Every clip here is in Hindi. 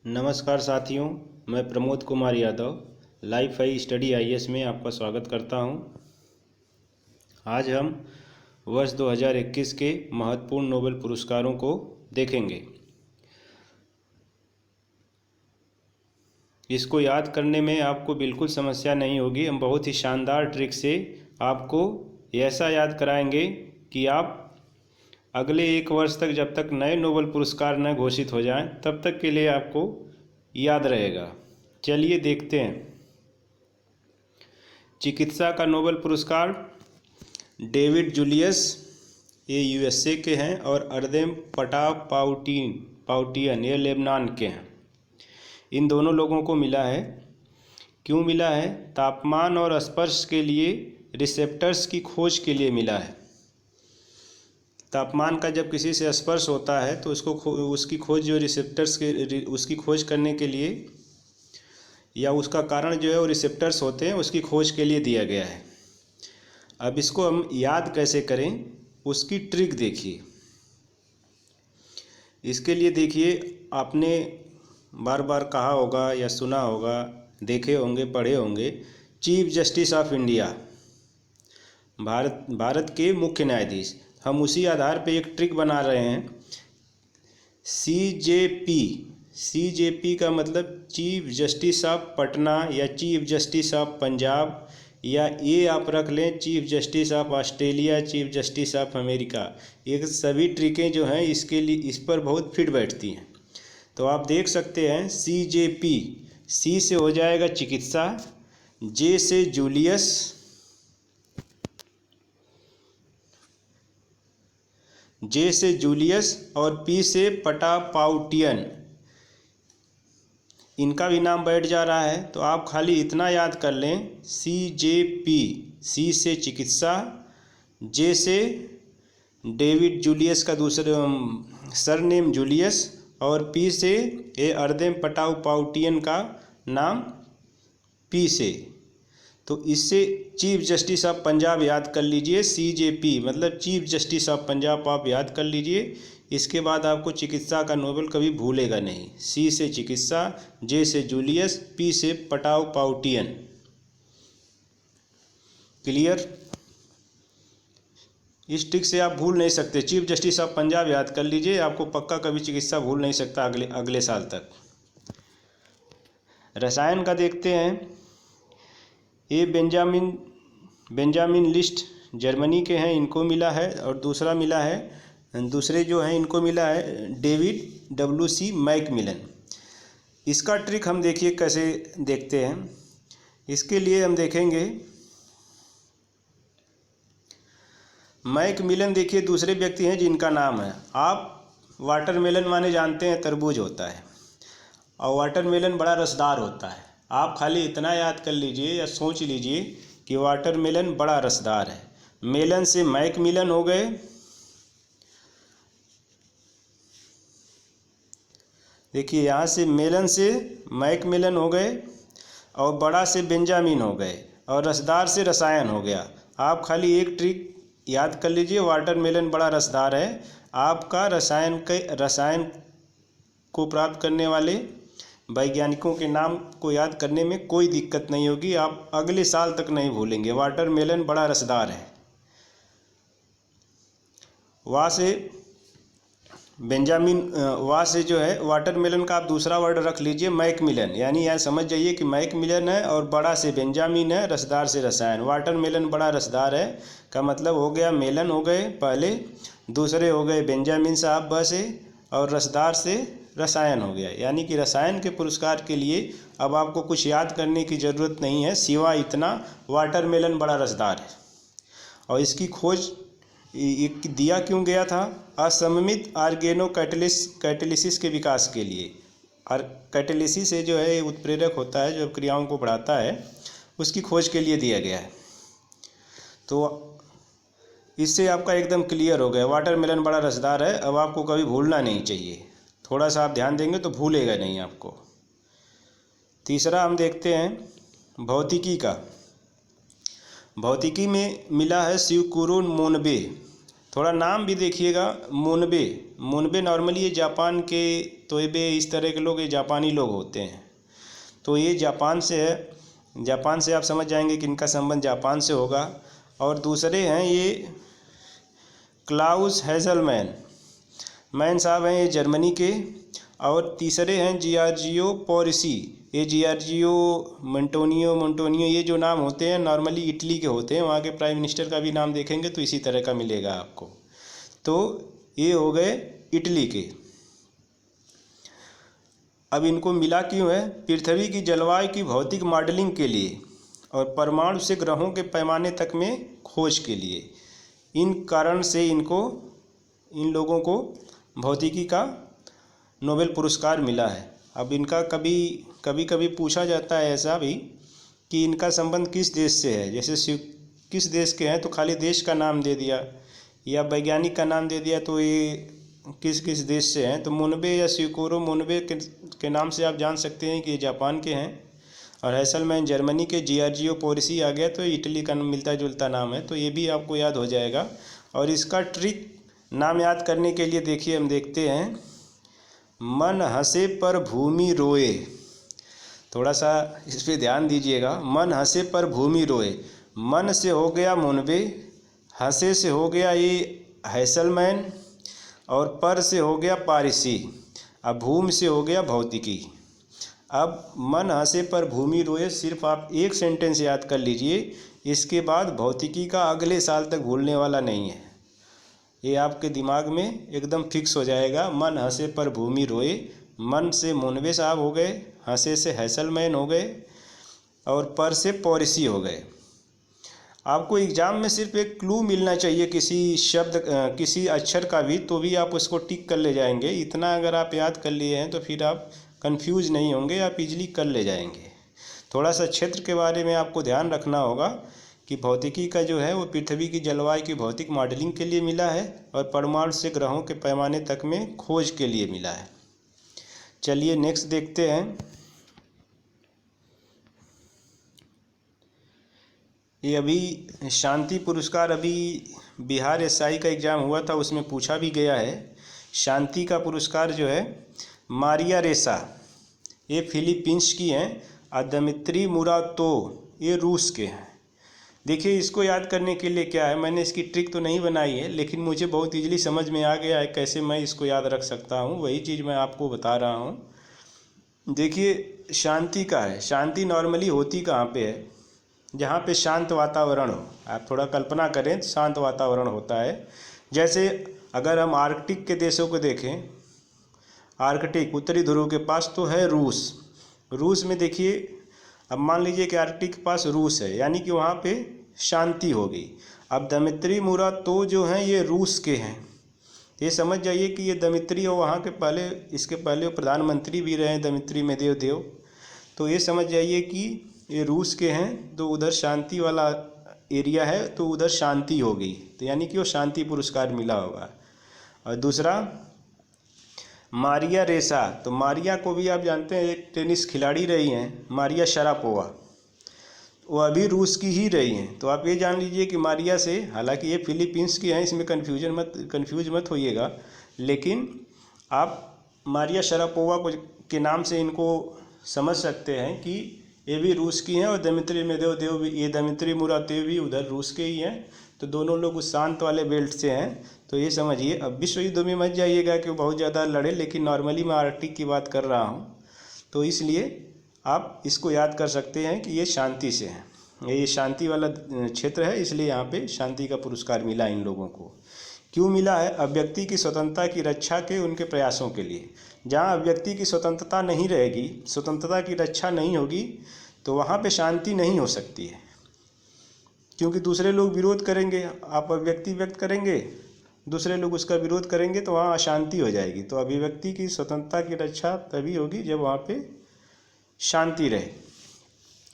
नमस्कार साथियों, मैं Pramod Kumar Yadav life I study IAS में आपका स्वागत करता हूं। आज हम वर्ष 2021 के महत्वपूर्ण नोबेल पुरस्कारों को देखेंगे। इसको याद करने में आपको बिल्कुल समस्या नहीं होगी। हम बहुत ही शानदार ट्रिक से आपको ऐसा याद कराएंगे कि आप अगले एक वर्ष तक, जब तक नए नोबेल पुरस्कार न घोषित हो जाएं, तब तक के लिए आपको याद रहेगा। चलिए देखते हैं। चिकित्सा का नोबेल पुरस्कार डेविड जूलियस, ये यूएसए के हैं, और अर्देम पाउटियन ये लेबनान के हैं। इन दोनों लोगों को मिला है। क्यों मिला है? तापमान और स्पर्श के लिए रिसेप्टर्स की खोज के लिए मिला है। तापमान का जब किसी से स्पर्श होता है तो उसकी खोज जो रिसेप्टर्स के उसकी खोज करने के लिए, या उसका कारण जो है वो रिसेप्टर्स होते हैं, उसकी खोज के लिए दिया गया है। अब इसको हम याद कैसे करें, उसकी ट्रिक देखिए। इसके लिए देखिए, आपने बार बार कहा होगा या सुना होगा, देखे होंगे, पढ़े होंगे, chief justice of India, Bharat के मुख्य न्यायाधीश। हम उसी आधार पे एक ट्रिक बना रहे हैं। सीजेपी का मतलब चीफ जस्टिस ऑफ पटना या चीफ जस्टिस ऑफ पंजाब, या ये आप रख लें chief justice of Australia, chief justice of America. ये सभी ट्रिकें जो हैं इसके लिए, इस पर बहुत फिट बैठती हैं। तो आप देख सकते हैं सीजेपी, सी से हो जाएगा चिकित्सा, जे से जूलियस, जे से जूलियस और पी से पटापाउटियन। इनका भी नाम बैठ जा रहा है। तो आप खाली इतना याद कर लें, सीजेपी, सी से चिकित्सा, जे से डेविड जूलियस का दूसरे सरनेम जूलियस, और पी से ए अर्देम पटापाउटियन का नाम पी से। तो इससे चीफ जस्टिस ऑफ पंजाब याद कर लीजिए। सीजेपी मतलब चीफ जस्टिस ऑफ पंजाब आप याद कर लीजिए। इसके बाद आपको चिकित्सा का नोबेल कभी भूलेगा नहीं। सी से चिकित्सा, जे से जूलियस, पी से पटापाउटियन। क्लियर? इस ट्रिक से आप भूल नहीं सकते। चीफ जस्टिस ऑफ पंजाब याद कर लीजिए, आपको पक्का कभी चिकित्सा भूल नहीं सकता अगले साल तक। रसायन का देखते हैं। ये बेंजामिन लिस्ट जर्मनी के हैं, इनको मिला है। और दूसरे जो हैं इनको मिला है डेविड WC मैकमिलन। इसका ट्रिक हम देखिए कैसे देखते हैं। इसके लिए हम देखेंगे, मैकमिलन देखिए दूसरे व्यक्ति हैं जिनका नाम है, आप वाटरमेलन माने जानते हैं तरबूज होता है, और वाटरमेलन बड़ा रसदार होता है। आप खाली इतना याद कर लीजिए या सोच लीजिए कि वाटरमेलन बड़ा रसदार है। मेलन से मैकमिलन हो गए। देखिए यहाँ से मेलन से मैकमिलन हो गए, और बड़ा से बेंजामिन हो गए, और रसदार से रसायन हो गया। आप खाली एक ट्रिक याद कर लीजिए, वाटरमेलन बड़ा रसदार है। आपका रसायन को प्राप्त करने वाले वैज्ञानिकों के नाम को याद करने में कोई दिक्कत नहीं होगी। आप अगले साल तक नहीं भूलेंगे। वाटरमेलन बड़ा रसदार है। वहाँ से जो है वाटरमेलन का आप दूसरा वर्ड रख लीजिए मैकमिलन, यानी यहाँ समझ जाइए कि मैकमिलन है और बड़ा से बेंजामिन है, रसदार से रसायन। वाटरमेलन बड़ा रसदार है का मतलब हो गया मेलन हो गए पहले, दूसरे हो गए बेंजामिन साहब ब से, और रसदार से रसायन हो गया। यानी कि रसायन के पुरस्कार के लिए अब आपको कुछ याद करने की ज़रूरत नहीं है, सिवाय इतना वाटरमेलन बड़ा रसदार है। और इसकी खोज दिया क्यों गया था? असममित ऑर्गेनो कैटेलिसिस के विकास के लिए। और कैटेलिसिस से जो है उत्प्रेरक होता है जो क्रियाओं को बढ़ाता है, उसकी खोज के लिए दिया गया है। तो इससे आपका एकदम क्लियर हो गया, वाटरमेलन बड़ा रसदार है। अब आपको कभी भूलना नहीं चाहिए। थोड़ा सा आप ध्यान देंगे तो भूलेगा नहीं आपको। तीसरा हम देखते हैं भौतिकी का। भौतिकी में मिला है शिवकुरो मोनबे। थोड़ा नाम भी देखिएगा, मुनबे। मुनबे नॉर्मली ये जापान के तोयबे इस तरह के लोग, ये जापानी लोग होते हैं। तो ये जापान से है। जापान से आप समझ जाएंगे कि इनका संबंध जापान से होगा। और दूसरे हैं ये क्लाउस हेज़लमैन। मैन साहब हैं ये जर्मनी के। और तीसरे हैं जियार्जियो पोरिसी। ये जियार्जियो मोंटोनियो ये जो नाम होते हैं नॉर्मली इटली के होते हैं। वहाँ के प्राइम मिनिस्टर का भी नाम देखेंगे तो इसी तरह का मिलेगा आपको। तो ये हो गए इटली के। अब इनको मिला क्यों है? पृथ्वी की जलवायु की भौतिक मॉडलिंग के लिए और परमाणु से ग्रहों के पैमाने तक में खोज के लिए। इन कारण से इन लोगों को भौतिकी का नोबेल पुरस्कार मिला है। अब इनका कभी पूछा जाता है ऐसा भी कि इनका संबंध किस देश से है। जैसे किस देश के हैं तो खाली देश का नाम दे दिया, या वैज्ञानिक का नाम दे दिया, तो ये किस किस देश से हैं। तो मुनबे या शिकोरो मुनबे के नाम से आप जान सकते हैं कि ये जापान के हैं। और हेसलमैन जर्मनी के, जियार्जियो पोरिसी आ गया तो इटली का मिलता जुलता नाम है, तो ये भी आपको याद हो जाएगा। और इसका ट्रिक नाम याद करने के लिए देखिए, हम देखते हैं। मन हंसे पर भूमि रोए। थोड़ा सा इस पर ध्यान दीजिएगा। मन हंसे पर भूमि रोए। मन से हो गया मुनबे, हंसे से हो गया ये हेसलमैन, और पर से हो गया पारिसी, अब भूमि से हो गया भौतिकी। अब मन हंसे पर भूमि रोए सिर्फ आप एक सेंटेंस याद कर लीजिए, इसके बाद भौतिकी का अगले साल तक भूलने वाला नहीं है। ये आपके दिमाग में एकदम फिक्स हो जाएगा। मन हंसे पर भूमि रोए, मन से मुनबे साहब हो गए, हंसे से हेसलमैन हो गए, और पर से पॉरिसी हो गए। आपको एग्ज़ाम में सिर्फ एक क्लू मिलना चाहिए किसी शब्द किसी अक्षर का भी, तो भी आप उसको टिक कर ले जाएंगे। इतना अगर आप याद कर लिए हैं तो फिर आप कंफ्यूज नहीं होंगे, आप इजीली कर ले जाएंगे। थोड़ा सा क्षेत्र के बारे में आपको ध्यान रखना होगा कि भौतिकी का जो है वो पृथ्वी की जलवायु की भौतिक मॉडलिंग के लिए मिला है और परमाणु से ग्रहों के पैमाने तक में खोज के लिए मिला है। चलिए नेक्स्ट देखते हैं। ये अभी शांति पुरस्कार, अभी बिहार एसआई का एग्ज़ाम हुआ था, उसमें पूछा भी गया है। शांति का पुरस्कार जो है मारिया रेसा, ये फिलीपींस की हैं। और दमित्री मुरातो, ये रूस के हैं। देखिए इसको याद करने के लिए क्या है, मैंने इसकी ट्रिक तो नहीं बनाई है, लेकिन मुझे बहुत इजीली समझ में आ गया है कैसे मैं इसको याद रख सकता हूँ। वही चीज़ मैं आपको बता रहा हूँ। देखिए शांति का है। शांति नॉर्मली होती कहाँ पे है? जहाँ पे शांत वातावरण हो। आप थोड़ा कल्पना करें तो शांत वातावरण होता है। जैसे अगर हम आर्कटिक के देशों को देखें, आर्कटिक उत्तरी ध्रुव के पास तो है रूस। रूस में देखिए, अब मान लीजिए कि आर्कटिक के पास रूस है, यानी कि वहाँ पे शांति होगी। अब दमित्री मुरातो जो हैं ये रूस के हैं। ये समझ जाइए कि ये दमित्री और वहाँ के पहले, इसके पहले वो प्रधानमंत्री भी रहे दमित्री मेदवेदेव। तो ये समझ जाइए कि ये रूस के हैं, तो उधर शांति वाला एरिया है तो उधर शांति होगी, तो यानी कि वो शांति पुरस्कार मिला होगा। और दूसरा मारिया रेसा, तो मारिया को भी आप जानते हैं, एक टेनिस खिलाड़ी रही हैं मारिया शरापोवा, वो अभी रूस की ही रही हैं। तो आप ये जान लीजिए कि मारिया से, हालांकि ये फिलीपींस की हैं, इसमें कंफ्यूज मत होइएगा, लेकिन आप मारिया शरापोवा को के नाम से इनको समझ सकते हैं कि ये भी रूस की हैं। और दमित्री मेदवेदेव भी, ये दमित्री मुरादेव भी उधर रूस के ही हैं। तो दोनों लोग उस शांत वाले बेल्ट से हैं। तो ये समझिए। अब विश्व युद्ध में मत जाइएगा कि वो बहुत ज़्यादा लड़े, लेकिन नॉर्मली मैं आर्कटिक की बात कर रहा हूँ, तो इसलिए आप इसको याद कर सकते हैं कि ये शांति से हैं। ये शांति वाला क्षेत्र है, इसलिए यहाँ पे शांति का पुरस्कार मिला इन लोगों को। क्यों मिला है? अभिव्यक्ति की स्वतंत्रता की रक्षा के उनके प्रयासों के लिए। जहाँ अभिव्यक्ति की स्वतंत्रता नहीं रहेगी, स्वतंत्रता की रक्षा नहीं होगी, तो वहाँ पे शांति नहीं हो सकती है, क्योंकि दूसरे लोग विरोध करेंगे। आप अभिव्यक्ति व्यक्त करेंगे, दूसरे लोग उसका विरोध करेंगे, तो वहाँ अशांति हो जाएगी। तो अभिव्यक्ति की स्वतंत्रता की रक्षा तभी होगी जब वहाँ पे शांति रहे,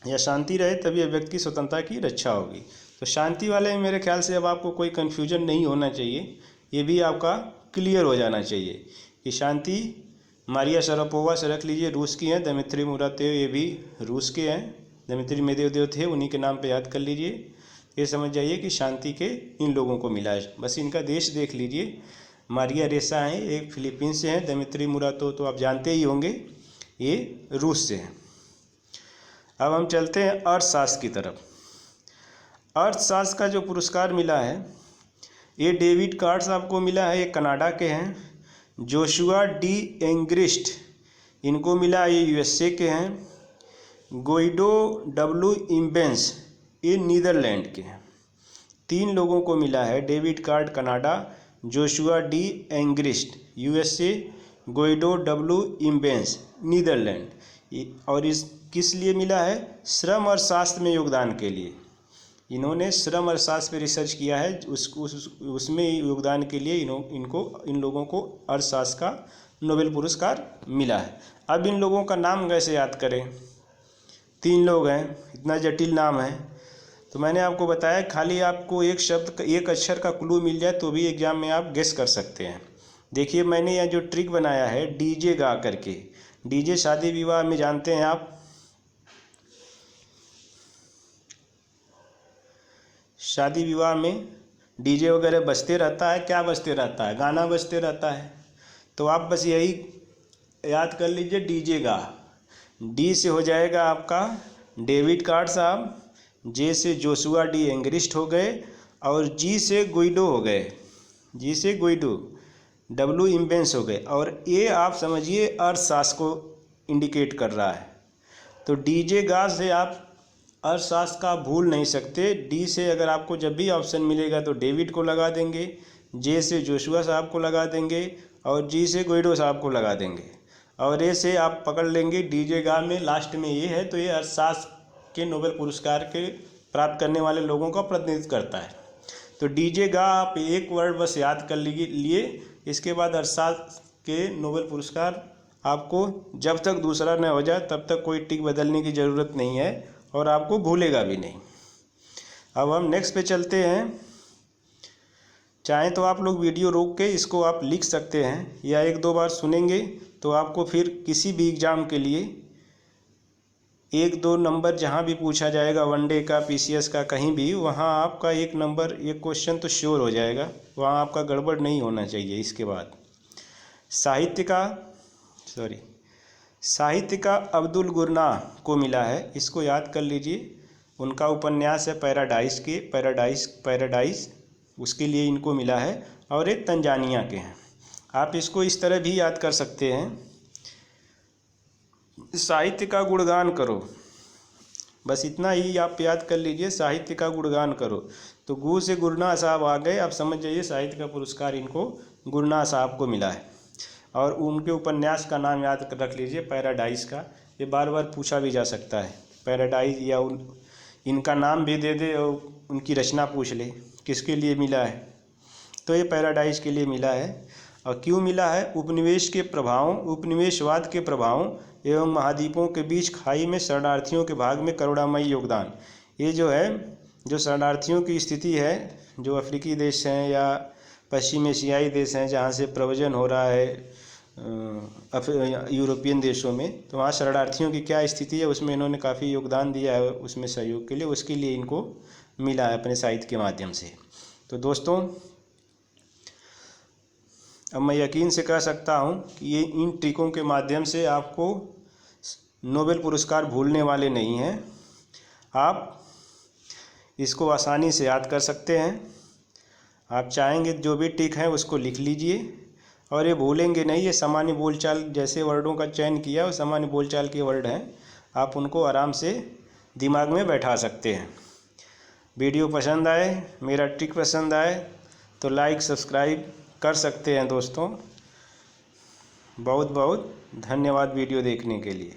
या शांति रहे तभी अभिव्यक्ति की स्वतंत्रता की रक्षा होगी। तो शांति वाले में मेरे ख्याल से अब आपको कोई कन्फ्यूजन नहीं होना चाहिए, ये भी आपका क्लियर हो जाना चाहिए कि शांति मारिया शरापोवा से रख लीजिए, रूस की हैं। दमित्री मुरादेव ये भी रूस के हैं, दमित्री मेदवेदेव थे, उन्हीं के नाम पे याद कर लीजिए। ये समझ जाइए कि शांति के इन लोगों को मिला है। बस इनका देश देख लीजिए, मारिया रेसा हैं, एक फिलीपींस से हैं, दमित्री मुराटो तो आप जानते ही होंगे, ये रूस से हैं। अब हम चलते हैं अर्थशास्त्र की तरफ। अर्थशास्त्र का जो पुरस्कार मिला है ये डेविड कार्ड्स आपको मिला है, ये कनाडा के हैं। जोशुआ डी एंग्रिस्ट इनको मिला, ये यूएसए के हैं। गोइडो डब्ल्यू इम्बेंस ये नीदरलैंड के हैं। 3 लोगों को मिला है, David Card Canada, Joshua D Angrist USA, Guido W Imbens Netherland. और इस किस लिए मिला है? श्रम अर्थशास्त्र में योगदान के लिए। इन्होंने श्रम अर्थशास्त्र पे रिसर्च किया है, उसमें योगदान के लिए इन लोगों को अर्थशास्त्र का नोबेल पुरस्कार मिला है। अब इन लोगों का नाम कैसे याद करें? 3 लोग हैं, इतना जटिल नाम है। तो मैंने आपको बताया खाली आपको एक शब्द एक अक्षर का क्लू मिल जाए तो भी एग्जाम में आप गेस कर सकते हैं। देखिए मैंने यह जो ट्रिक बनाया है डीजे गा करके, डीजे शादी विवाह में जानते हैं आप, शादी विवाह में डीजे वगैरह बजते रहता है, क्या बजते रहता है? गाना बजते रहता है। तो आप बस यही याद कर लीजिए, डीजे गा। डी से हो जाएगा आपका डेविड कार्ड साहब, जे से जोशुआ डी एंग्रिस्ट हो गए, और जी से गुइडो हो गए, जी से गुइडो, डब्ल्यू इम्बेंस हो गए, और ये आप समझिए अर्थशास्त्र को इंडिकेट कर रहा है। तो डीजे गा से आप अर्थशास्त्र का भूल नहीं सकते। डी से अगर आपको जब भी ऑप्शन मिलेगा तो डेविड को लगा देंगे, जे से जोशुआ साहब को लगा देंगे, और जी से गुइडो साहब को लगा देंगे, और ए से आप पकड़ लेंगे डीजे गा में लास्ट में ये है। तो ये अर्थशास्त्र के नोबेल पुरस्कार के प्राप्त करने वाले लोगों का प्रतिनिधित्व करता है। तो डीजे गा आप एक वर्ड बस याद कर लिए, इसके बाद अर्थशास्त्र के नोबेल पुरस्कार आपको जब तक दूसरा न हो जाए तब तक कोई टिक बदलने की ज़रूरत नहीं है, और आपको भूलेगा भी नहीं। अब हम नेक्स्ट पे चलते हैं। चाहें तो आप लोग वीडियो रोक के इसको आप लिख सकते हैं, या 1-2 बार सुनेंगे तो आपको फिर किसी भी एग्ज़ाम के लिए 1-2 नंबर जहाँ भी पूछा जाएगा, वनडे का, पीसीएस का, कहीं भी, वहाँ आपका 1 नंबर 1 क्वेश्चन तो श्योर हो जाएगा, वहाँ आपका गड़बड़ नहीं होना चाहिए। इसके बाद साहित्य का अब्दुल गुरनाह को मिला है, इसको याद कर लीजिए। उनका उपन्यास है पैराडाइज, उसके लिए इनको मिला है, और एक तंजानिया के हैं। आप इसको इस तरह भी याद कर सकते हैं, साहित्य का गुणगान करो, बस इतना ही आप याद कर लीजिए, साहित्य का गुणगान करो। तो गु से गुरनाह साहब आ गए, आप समझ जाइए साहित्य का पुरस्कार इनको गुरनाह साहब को मिला है। और उनके उपन्यास का नाम याद रख लीजिए, पैराडाइज का। ये बार बार पूछा भी जा सकता है, पैराडाइज, या इनका नाम भी दे दे और उनकी रचना पूछ ले किसके लिए मिला है। तो ये पैराडाइज के लिए मिला है। और क्यों मिला है? उपनिवेशवाद के प्रभावों एवं महाद्वीपों के बीच खाई में शरणार्थियों के भाग में करुणामयी योगदान। ये जो है, जो शरणार्थियों की स्थिति है, जो अफ्रीकी देश हैं या पश्चिम एशियाई देश हैं जहाँ से प्रव्रजन हो रहा है यूरोपियन देशों में, तो वहाँ शरणार्थियों की क्या स्थिति है, उसमें इन्होंने काफ़ी योगदान दिया है, उसमें सहयोग के लिए, उसके लिए इनको मिला है अपने साहित्य के माध्यम से। तो दोस्तों, अब मैं यकीन से कह सकता हूँ कि ये इन ट्रिकों के माध्यम से आपको नोबेल पुरस्कार भूलने वाले नहीं हैं। आप इसको आसानी से याद कर सकते हैं। आप चाहेंगे जो भी ट्रिक है उसको लिख लीजिए, और ये भूलेंगे नहीं। ये सामान्य बोलचाल जैसे वर्डों का चयन किया, वो सामान्य बोलचाल के वर्ड हैं, आप उनको आराम से दिमाग में बैठा सकते हैं। वीडियो पसंद आए, मेरा ट्रिक पसंद आए तो लाइक सब्सक्राइब कर सकते हैं दोस्तों। बहुत बहुत धन्यवाद वीडियो देखने के लिए।